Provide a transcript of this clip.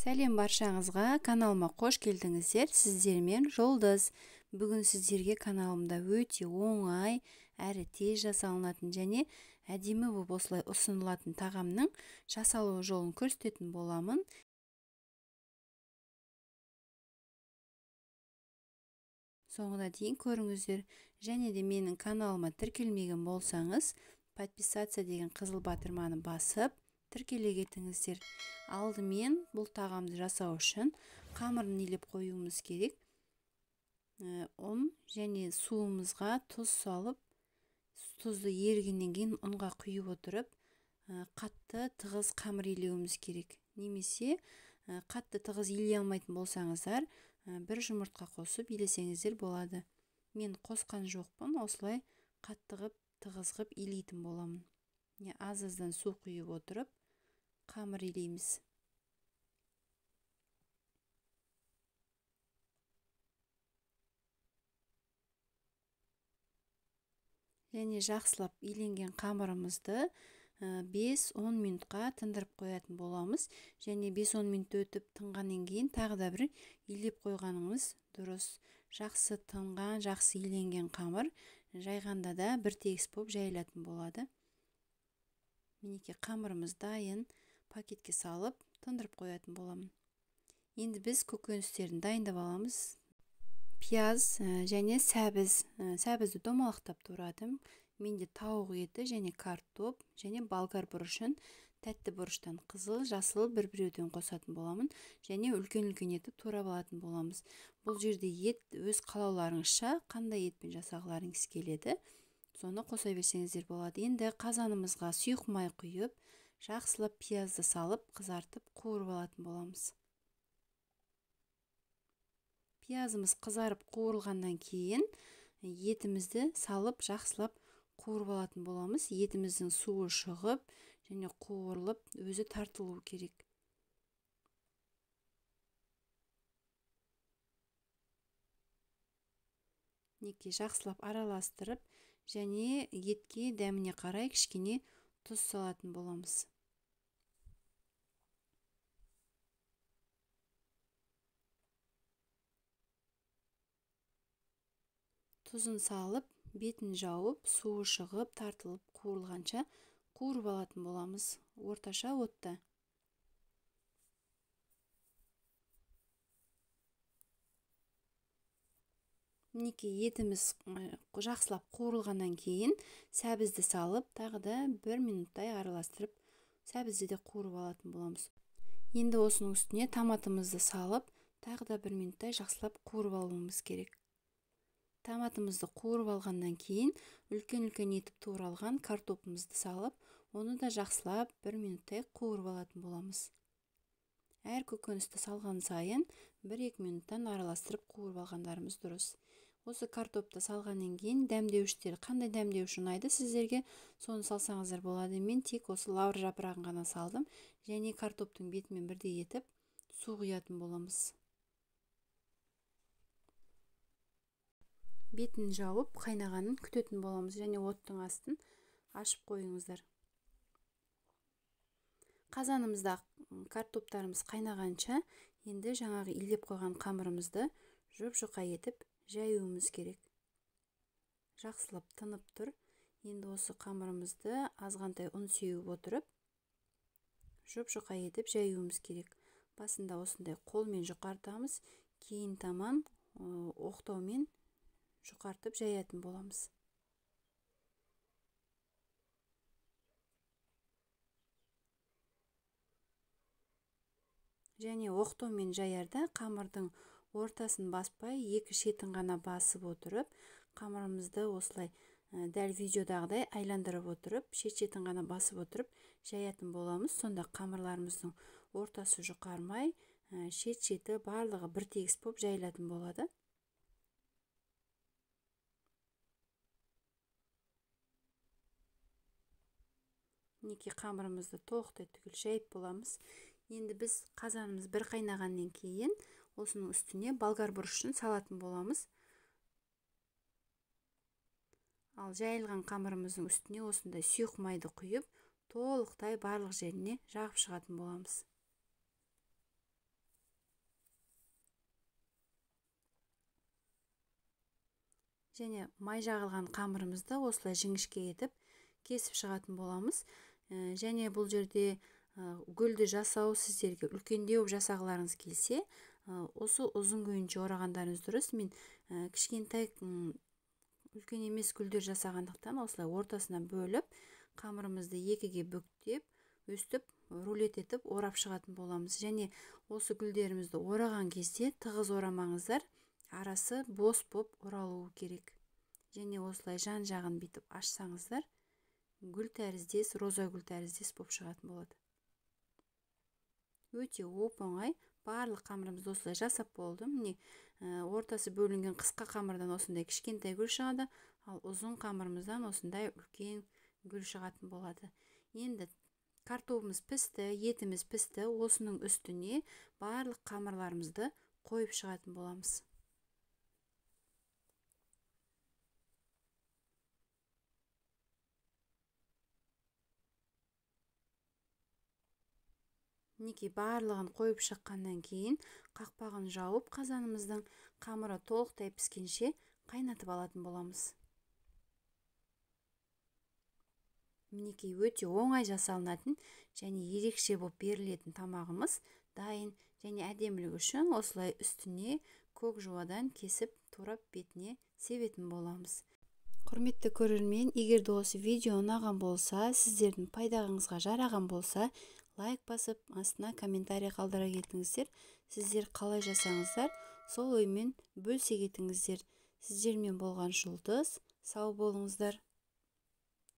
Сәлем баршаңызға, каналыма қош келдіңіздер. Сіздермен Жолдыз. Бүгін сіздерге каналымда өте оңай, әрі тез жасалынатын және әдемі болып осылай ұсынылатын тағамның жасалу жолын көрсететін боламын. Соңына дейін көріңіздер. Және де менің каналыма тіркелмеген болсаңыз, подписаться деген қызыл батырманы басып, тіркеле кетіңіздер. Алдымен бұл тағамды жасау үшін қамырын илеп қоюымыз керек. ұн және суымызға тұз салып, тұзды ерігеннен кейін ұнға құйып отырып, қатты тығыз қамыр илеуіміз керек. Немесе қатты тығыз илей алмайтын болсаңыздар, бір жұмыртқа қосып илесеңіздер болады. Мен қосқан жоқпын, осылай қатты тығыз қып илейтін боламын. Аз-аздан су құйып отырып, қамыр илейміз. Және жақсылап иленген қамырымызды 5-10 минутқа тындырып қоятын боламыз. Және 5-10 минут өтіп тынғаннан кейін тағы да бір илеп қойғанымыз дұрыс. Жақсы тынған, жақсы иленген қамыр жайғанда да бір тегіс болып жайылатын болады. Мінекей қамырымыз дайын, пакетке салып тындырып қоятын боламын. Енді біз көкөністерін дайындап аламыз. Пияз және сәбізді домалақтап турадым. Менде тауық еті және картоп және болгар бұрышын тәтті бұрыштан қызыл, жасыл бір-біреуден қосатын боламын. Және үлкен-үлкен етіп турап алатын боламыз. Бұл жерде ет өз қалауларыңызша қандай етпен жасағыларыңыз келеді, соны қоса берсеңіздер болады. Енді қазанымызға сұйық май құйып, жақсылап пиязды салып, қызартып, қуырып алатын боламыз. Пиязымыз қызарып қуырылғаннан кейін етімізді салып, жақсылап қуырып алатын боламыз. Етіміздің суы шығып және қуырылып, өзі тартылуы керек. Неке жақсылап араластырып, және етке дәміне қарай кішкене тұз салатын боламыз. Тұзын салып, бетін жауып, суы шығып, тартылып, қуырылғанша қуырып алатын боламыз. Орташа отта. Мінекей етіміз жақсылап қуырылғаннан кейін сәбізді салып, тағы да 1 минуттай араластырып, сәбізді де қуырып алатын боламыз. Енді осының үстіне томатымызды салып, тағы да 1 минуттай жақсылап қуырып алуымыз керек. Томатымызды қуырып алғаннан кейін үлкен-үлкен етіп туралған картопымызды салып, оны да жақсылап 1 минуттай қуырып алатын боламыз. Әр көкөністі салған сайын 1-2 минуттан араластырып қуырып алғандарымыз дұрыс. Осы картопты салғаннан кейін дәмдеуіштер, қандай дәмдеуіш ұнайды сіздерге, соны салсаңыздар болады. Мен тек осы лавр жапырағын ғана салдым, және картоптың бетімен бірдей етіп су құятын боламыз. Бетін жауып, қайнағанын күтетін боламыз, және оттың астын ашып қойыңыздар. Қазанымызда картоптарымыз қайнағанша, енді жаңағы илеп қойған қамырымызды жұп-жұқа етіп жаюымыз керек. Жақсылап тынып тұр. Енді осы қамырымызды азғантай ұн сеуіп отырып, жұп-жұқа етіп жаюымыз керек. Басында осындай қолмен жұқартамыз, кейін таман оқтаумен жұқартып жаятын боламыз. Және оқтаумен жаярда қамырдың ортасын баспай, екі шетін ғана басып отырып, қамырымызды осылай дәл видеодағыдай айландырып отырып, шет-шетін ғана басып отырып жаятын боламыз. Сонда қамырларымыздың ортасы жұқармай, шет-шеті барлығы бір тегіс болып жайылатын болады. Неке қамырымызды толықтай түгел жайып боламыз. Енді біз қазанымыз бір қайнағаннан кейін осының үстіне болгар бұрышын салатын боламыз. Ал жайылған қамырымыздың үстіне осындай сұйық майды құйып, толықтай барлық жеріне жағып шығатын боламыз. және май жағылған қамырымызды осылай жіңішке етіп кесіп шығатын боламыз. Және бұл жерде гүлді жасау сіздерге үлкендеу жасағыларыңыз келсе, осы ұзын күйінше орағандарыңыз дұрыс. Мен кішкентай үлкен емес гүлдер жасағандықтан осылай ортасынан бөліп қамырымызды екіге бүктеп, өстіп, рулет етіп орап шығатын боламыз. Және осы гүлдерімізді ораған кезде тығыз орамаңыздар, арасы бос боп оралуы керек. Және осылай жан-жағын бүйтіп ашсаңыздар, гүл тәріздес, роза гүл тәріздес боп шығатын болады. Өте оп-оңай. Барлық қамырымызды осылай жасап болды. Міне, ортасы бөлінген қысқа қамырдан осындай кішкентай гүл шығады, ал ұзын қамырымыздан осындай үлкен гүл шығатын болады. Енді картобымыз пісті, етіміз пісті. Осының үстіне барлық қамырларымызды қойып шығатын боламыз. Мінекей барлығын қойып шыққаннан кейін қақпағын жауып қазанымыздың қамыры толықтай піскенше қайнатып алатын боламыз. Мінекей өте оңай жасалынатын және ерекше боп берілетін тамағымыз дайын. Және әдемілік үшін осылай үстіне көк жуадан кесіп турап бетіне себетін боламыз. Құрметті көрермен, егер де осы видео ұнаған болса, сіздердің пайдаңызға жараған болса, лайк басып, астына комментарий қалдыра кетіңіздер. Сіздер қалай жасаңыздар, сол оймен бөлісе кетіңіздер. Сіздермен болған Жұлдыз. Сау болыңыздар.